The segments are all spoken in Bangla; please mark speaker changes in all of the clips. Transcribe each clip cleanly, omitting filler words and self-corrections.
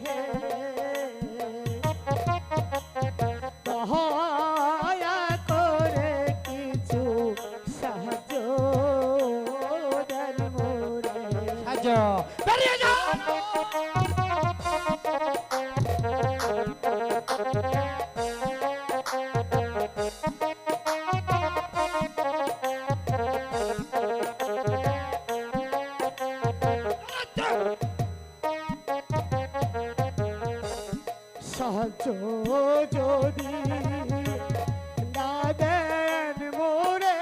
Speaker 1: হে দয়া করে কিছু সাহায্য দেন মোরে। সাহায্য বেরিয়ে যাও। সাহায্য যদি না দেন মোরে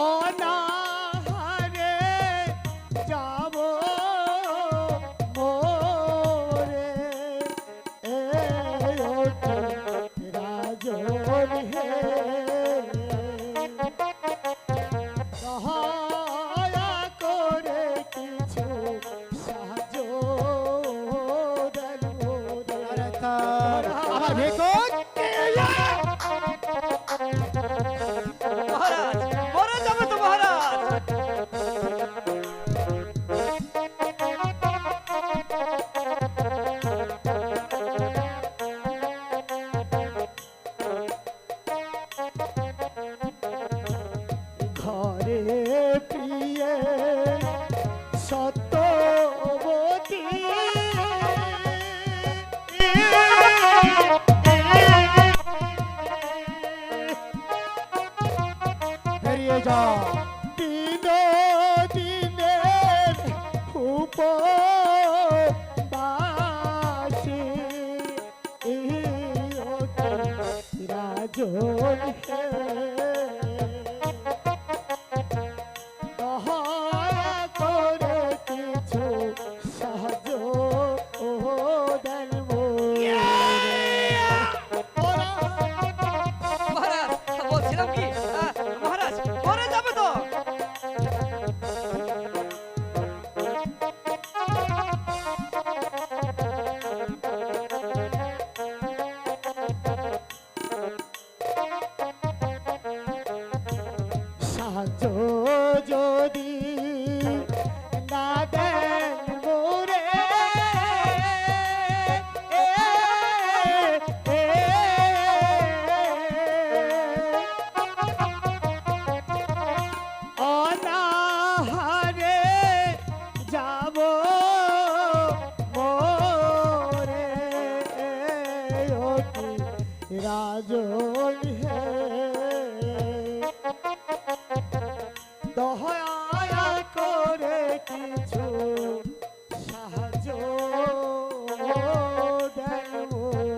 Speaker 1: অনাহারে যাব মোরে রাজন হে দয়া করে কিছু সাহায্য দেন মোরে। আমার ভিক্ষুক
Speaker 2: মহারাজ মরে যাবে তো মহারাজ।
Speaker 1: ঘরে প্রিয়ে সত্যবতী বেরিয়ে যাও। দিনের উপবাসী রাজন হে দয়া করে কিছু সাহায্য দেন মোরে।
Speaker 2: মহারাজ বলছিলাম কি মহারাজ মরে যাবে তো।
Speaker 1: সাহায্য যদি না দেন মোরে অনাহারে যাব মোরে রাজন হে দয়া করে কিছু সাহায্য দেন মোরে।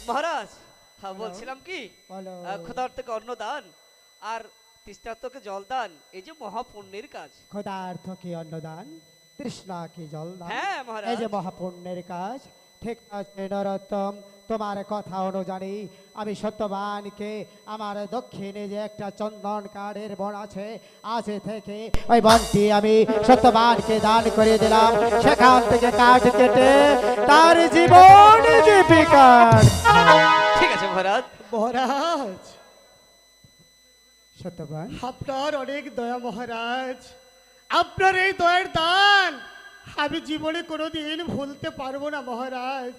Speaker 2: মহারাজ বলছিলাম কি
Speaker 1: বলো।
Speaker 2: ক্ষুধার্তকে অন্ন দান আর তৃষ্ণার্তকে জল দান এই যে মহাপুণ্যের কাজ।
Speaker 1: ক্ষুধার্তকে অন্নদান তৃষ্ণাকে জলদান
Speaker 2: হ্যাঁ মহারাজ।
Speaker 1: এই যে মহাপুণ্যের কাজ। ঠিক আছে নরোত্তম, তোমার কথা অনুযায়ী আমি সত্যবানকে আমার দক্ষিণে যে একটা চন্দন কাঠের বন আছে আজ থেকে ওই বনটি আমি সত্যবানকে দান করে দিলাম। সেখান থেকে কাঠ কেটে তার জীবন জীবিকার।
Speaker 2: ঠিক আছে মহারাজ।
Speaker 1: মহারাজ সত্যবান, আপনার অনেক দয়া মহারাজ। আপনার এই দয়ার দান আমি জীবনে কোনোদিন ভুলতে পারবো না মহারাজ।